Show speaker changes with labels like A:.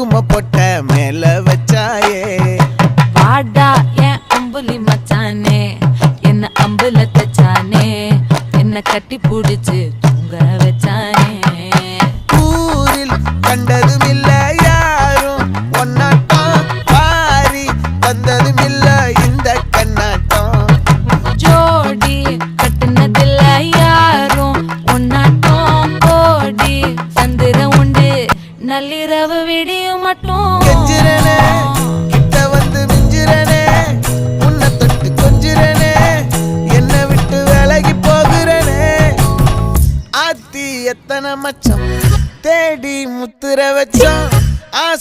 A: குங்கும பொட்ட மேல வச்சாயே
B: வாடா என் அம்புலி மச்சானே என்ன அம்புல தச்சானே என்ன கட்டி புடிச்சு தூங்க வச்சானே
A: ஊரில் கண்டதும் இல்ல யாரும் ஒன்னாட்டம் பாரி வந்ததும் இல்ல இந்த கண்ணாட்டம்
B: ஜோடி கட்டுனதில்ல யாரும் ஒன்னாட்டம் கோடி சந்திர உண்டு நள்ளிரவு விடியும் மட்டும்
A: கெஞ்சிரனே கிட்ட வந்து மிஞ்சிரனே உன்னை தொட்டு கொஞ்சிரனே என்ன விட்டு விலகி போகிறனே ஆத்தி எத்தனை மச்சம் தேடி முத்துற வச்சோம்